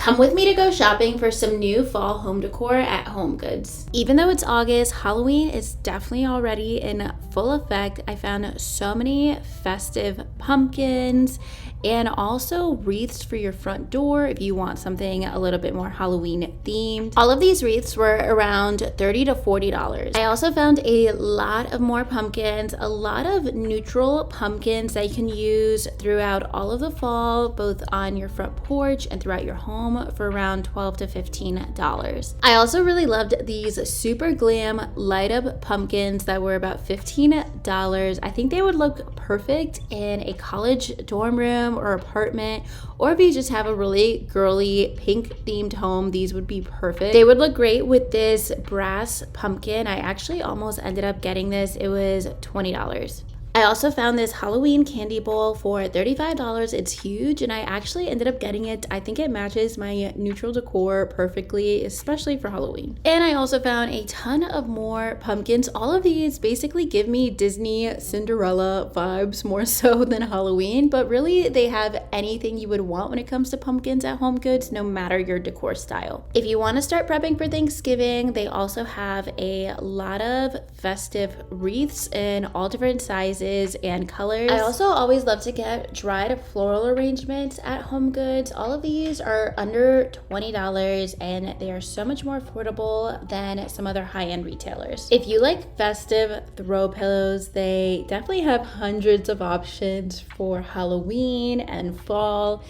Come with me to go shopping for some new fall home decor at HomeGoods. Even though it's August, Halloween is definitely already in full effect. I found so many festive pumpkins and also wreaths for your front door if you want something a little bit more Halloween themed. All of these wreaths were around $30 to $40. I also found a lot of more pumpkins, a lot of neutral pumpkins that you can use throughout all of the fall, both on your front porch and throughout your home for around $12 to $15. I also really loved these super glam light up pumpkins that were about $15. I think they would look perfect in a college dorm room or apartment, or if you just have a really girly pink themed home, these would be perfect. They would look great with this brass pumpkin. I actually almost ended up getting this. It was $20. I also found this Halloween candy bowl for $35. It's huge, and I actually ended up getting it. I think it matches my neutral decor perfectly, especially for Halloween. And I also found a ton of more pumpkins. All of these basically give me Disney Cinderella vibes more so than Halloween, but really they have anything you would want when it comes to pumpkins at HomeGoods, no matter your decor style. If you want to start prepping for Thanksgiving, they also have a lot of festive wreaths in all different sizes and colors. I also always love to get dried floral arrangements at HomeGoods. All of these are under $20 and they are so much more affordable than some other high-end retailers. If you like festive throw pillows, they definitely have hundreds of options for Halloween and fall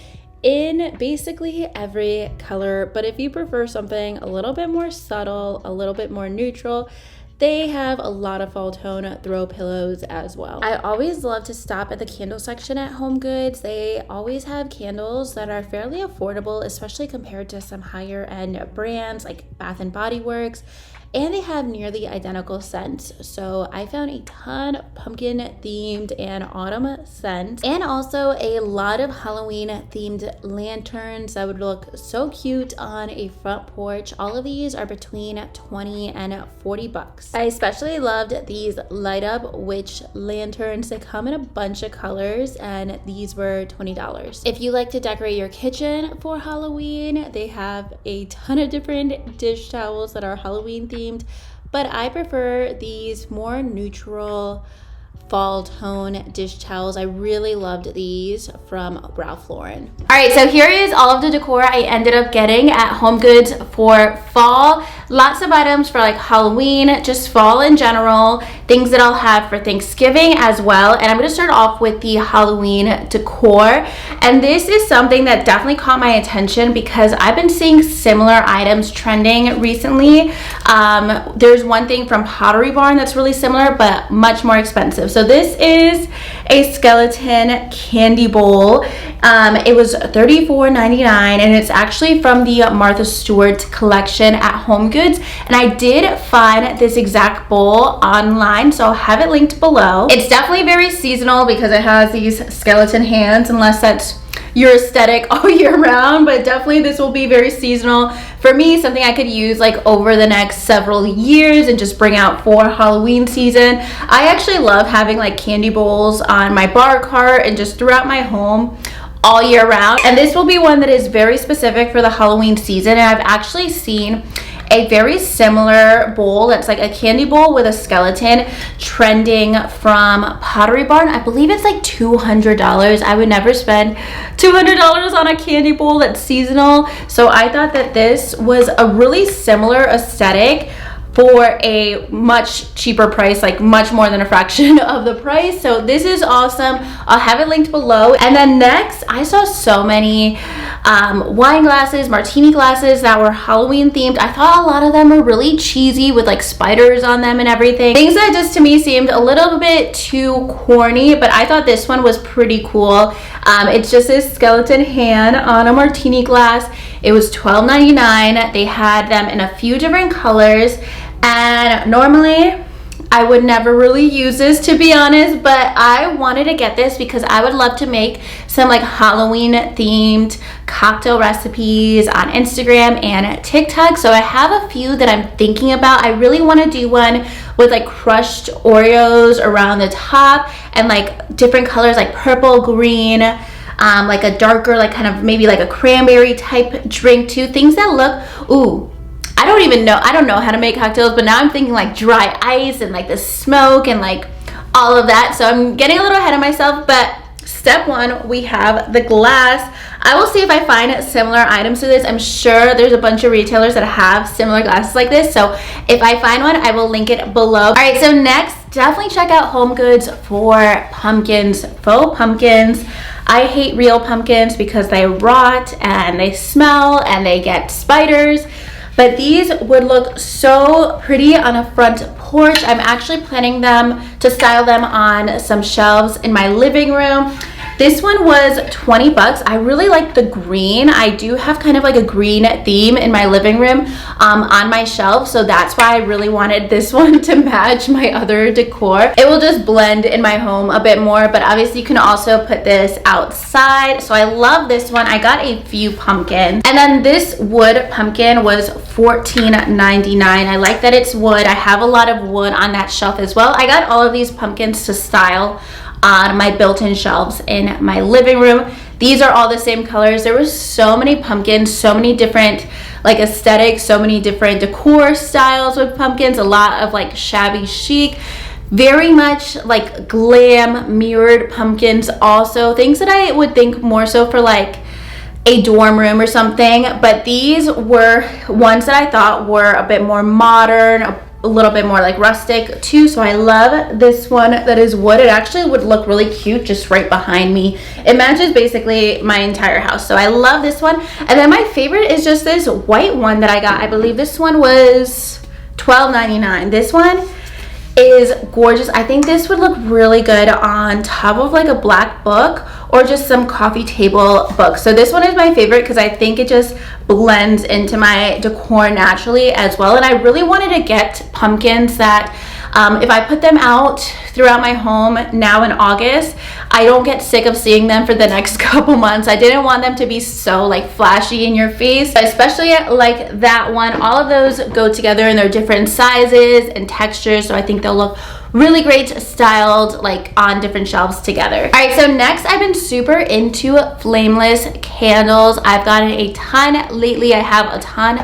in basically every color. But if you prefer something a little bit more subtle, a little bit more neutral, they have a lot of fall tone throw pillows as well. I always love to stop at the candle section at HomeGoods. They always have candles that are fairly affordable, especially compared to some higher end brands like Bath and Body Works. And they have nearly identical scents. So I found a ton of pumpkin themed and autumn scents, and also a lot of Halloween themed lanterns that would look so cute on a front porch. All of these are between $20 and $40. I especially loved these light up witch lanterns. They come in a bunch of colors, and these were $20. If you like to decorate your kitchen for Halloween, they have a ton of different dish towels that are Halloween themed, but I prefer these more neutral fall tone dish towels. I really loved these from Ralph Lauren. All right, so here is all of the decor I ended up getting at HomeGoods for fall. Lots of items for like Halloween, just fall in general, things that I'll have for Thanksgiving as well. And I'm gonna start off with the Halloween decor. And this is something that definitely caught my attention because I've been seeing similar items trending recently. There's one thing from Pottery Barn that's really similar, but much more expensive. So this is a skeleton candy bowl. It was $34.99, and it's actually from the Martha Stewart collection at HomeGoods. And I did find this exact bowl online, so I'll have it linked below. It's definitely very seasonal because it has these skeleton hands, unless that's your aesthetic all year round, but definitely this will be very seasonal. For me, something I could use like over the next several years and just bring out for Halloween season. I actually love having like candy bowls on my bar cart and just throughout my home all year round. And this will be one that is very specific for the Halloween season. And I've actually seen a very similar bowl that's like a candy bowl with a skeleton trending from Pottery Barn. I believe it's like $200. I would never spend $200 on a candy bowl that's seasonal. So I thought that this was a really similar aesthetic for a much cheaper price, like much more than a fraction of the price. So this is awesome. I'll have it linked below. And then next, I saw so many wine glasses, martini glasses that were Halloween themed. I thought a lot of them were really cheesy with like spiders on them and everything. Things that just to me seemed a little bit too corny, but I thought this one was pretty cool. It's just this skeleton hand on a martini glass. It was $12.99. They had them in a few different colors, and normally I would never really use this, to be honest, but I wanted to get this because I would love to make some like Halloween themed cocktail recipes on Instagram and TikTok. So I have a few that I'm thinking about. I really want to do one with like crushed Oreos around the top and like different colors like purple, green, like a darker, like kind of maybe like a cranberry type drink too. Things that look, ooh, I don't know how to make cocktails, but now I'm thinking like dry ice and like the smoke and like all of that. So I'm getting a little ahead of myself, but step one, we have the glass. I will see if I find similar items to this. I'm sure there's a bunch of retailers that have similar glasses like this. So if I find one, I will link it below. All right, so next, definitely check out Home Goods for pumpkins, faux pumpkins. I hate real pumpkins because they rot and they smell and they get spiders. But these would look so pretty on a front porch. I'm actually planning to style them on some shelves in my living room. This one was 20 bucks. I really like the green. I do have kind of like a green theme in my living room on my shelf. So that's why I really wanted this one to match my other decor. It will just blend in my home a bit more, but obviously you can also put this outside. So I love this one. I got a few pumpkins. And then this wood pumpkin was $14.99. I like that it's wood. I have a lot of wood on that shelf as well. I got all of these pumpkins to style on my built-in shelves in my living room. These are all the same colors. There was so many pumpkins, so many different like aesthetics, so many different decor styles with pumpkins, a lot of like shabby chic, very much like glam mirrored pumpkins, also things that I would think more so for like a dorm room or something. But these were ones that I thought were a bit more modern, a little bit more like rustic too. So I love this one that is wood. It actually would look really cute just right behind me. It matches basically my entire house. So I love this one. And then my favorite is just this white one that I got. I believe this one was $12.99. This one is gorgeous. I think this would look really good on top of like a black book or just some coffee table book. So this one is my favorite because I think it just blends into my decor naturally as well. And I really wanted to get pumpkins that if I put them out throughout my home now in August, I don't get sick of seeing them for the next couple months. I didn't want them to be so like flashy in your face, especially like that one. All of those go together and they're different sizes and textures. So I think they'll look really great styled like on different shelves together. All right, so next I've been super into flameless candles. I've gotten a ton lately. I have a ton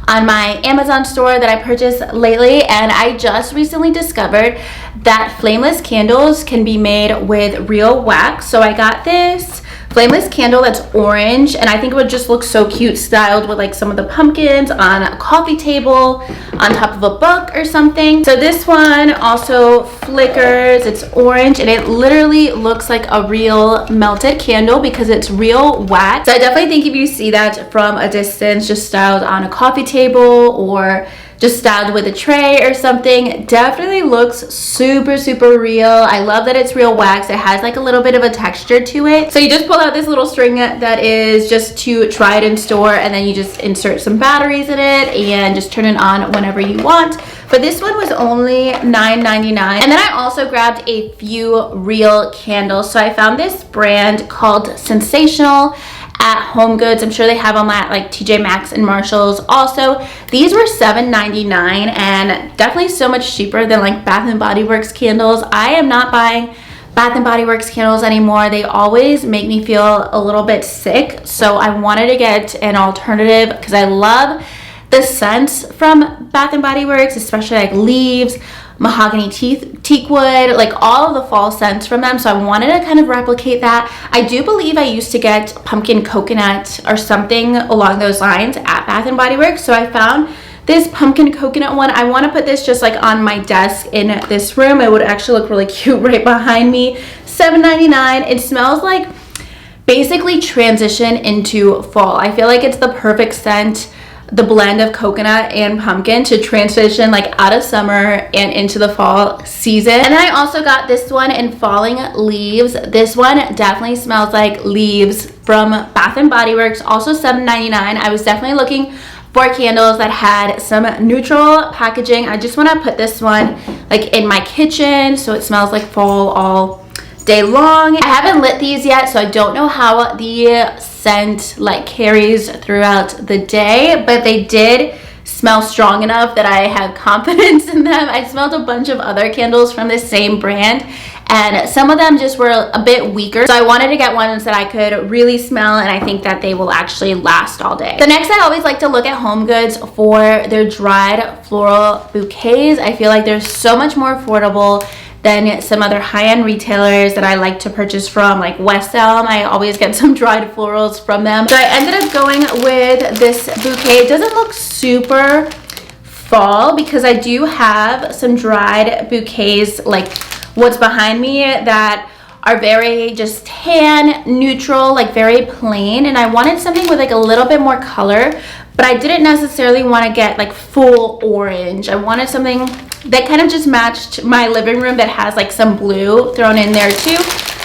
on my Amazon store that I purchased lately, and I just recently discovered that flameless candles can be made with real wax. So I got this flameless candle that's orange, and I think it would just look so cute styled with like some of the pumpkins on a coffee table on top of a book or something. So this one also flickers. It's orange and it literally looks like a real melted candle because it's real wax. So I definitely think if you see that from a distance just styled on a coffee table or just styled with a tray or something, definitely looks super real. I love that it's real wax. It has like a little bit of a texture to it. So you just pull out this little string that is just to try it in store, and then you just insert some batteries in it and just turn it on whenever you want. But this one was only $9.99. And then I also grabbed a few real candles. So I found this brand called Sensational at Home Goods. I'm sure they have them at like TJ Maxx and Marshalls also. These were $7.99 and definitely so much cheaper than like Bath and Body Works candles. I am not buying Bath and Body Works candles anymore. They always make me feel a little bit sick. So I wanted to get an alternative because I love the scents from Bath and Body Works, especially like leaves, mahogany teak wood, like all of the fall scents from them. So I wanted to kind of replicate that. I do believe I used to get pumpkin coconut or something along those lines at Bath and Body Works. So I found this pumpkin coconut one. I want to put this just like on my desk in this room. It would actually look really cute right behind me. $7.99. It smells like basically transition into fall. I feel like it's the perfect scent, the blend of coconut and pumpkin to transition like out of summer and into the fall season. And then I also got this one in Falling Leaves. This one definitely smells like leaves from Bath and Body Works, also $7.99. I was definitely looking for candles that had some neutral packaging. I just want to put this one like in my kitchen so it smells like fall all day long. I haven't lit these yet, so I don't know how the scent like carries throughout the day, but they did smell strong enough that I have confidence in them. I smelled a bunch of other candles from the same brand and some of them just were a bit weaker. So I wanted to get ones that I could really smell, and I think that they will actually last all day. So next, I always like to look at HomeGoods for their dried floral bouquets. I feel like they're so much more affordable than some other high-end retailers that I like to purchase from, like West Elm. I always get some dried florals from them. So I ended up going with this bouquet. It doesn't look super fall because I do have some dried bouquets like what's behind me that are very just tan, neutral, like very plain, and I wanted something with like a little bit more color, but I didn't necessarily want to get like full orange. I wanted something that kind of just matched my living room that has like some blue thrown in there too.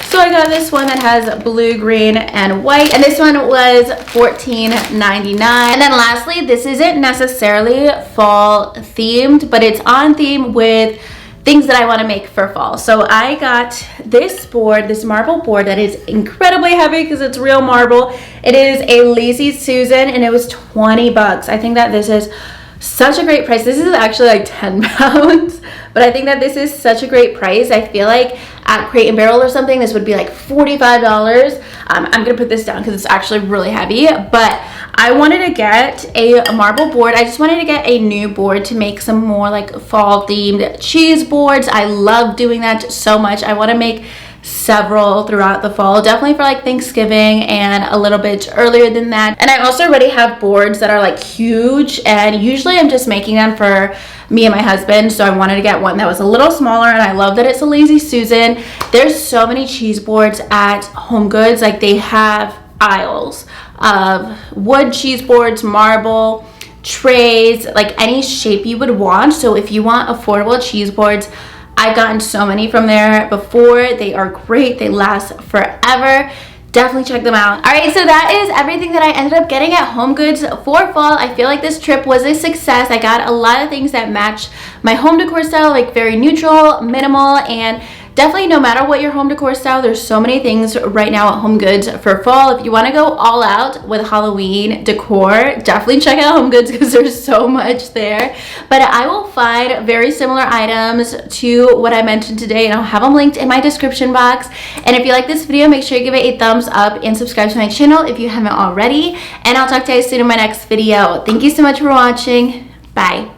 So I got this one that has blue, green, and white, and this one was $14.99. And then lastly, this isn't necessarily fall themed, but it's on theme with things that I want to make for fall. So I got this board, this marble board that is incredibly heavy because it's real marble. It is a Lazy Susan, and it was 20 bucks. I think that this is such a great price. This is actually like 10 pounds, but I think that this is such a great price. I feel like at Crate and Barrel or something, this would be like $45. I'm gonna put this down because it's actually really heavy, but I wanted to get a marble board. I just wanted to get a new board to make some more like fall themed cheese boards. I love doing that so much. I want to make several throughout the fall, definitely for like Thanksgiving and a little bit earlier than that. And I also already have boards that are like huge, and usually I'm just making them for me and my husband, so I wanted to get one that was a little smaller, and I love that it's a Lazy Susan. There's so many cheese boards at HomeGoods. Like they have aisles of wood cheese boards, marble, trays, like any shape you would want. So if you want affordable cheese boards, I've gotten so many from there before. They are great. They last forever. Definitely check them out. All right, so that is everything that I ended up getting at HomeGoods for fall. I feel like this trip was a success. I got a lot of things that match my home decor style, like very neutral, minimal, and definitely no matter what your home decor style, there's so many things right now at HomeGoods for fall. If you want to go all out with Halloween decor, definitely check out HomeGoods because there's so much there. But I will find very similar items to what I mentioned today, and I'll have them linked in my description box. And if you like this video, make sure you give it a thumbs up and subscribe to my channel if you haven't already. And I'll talk to you guys soon in my next video. Thank you so much for watching. Bye.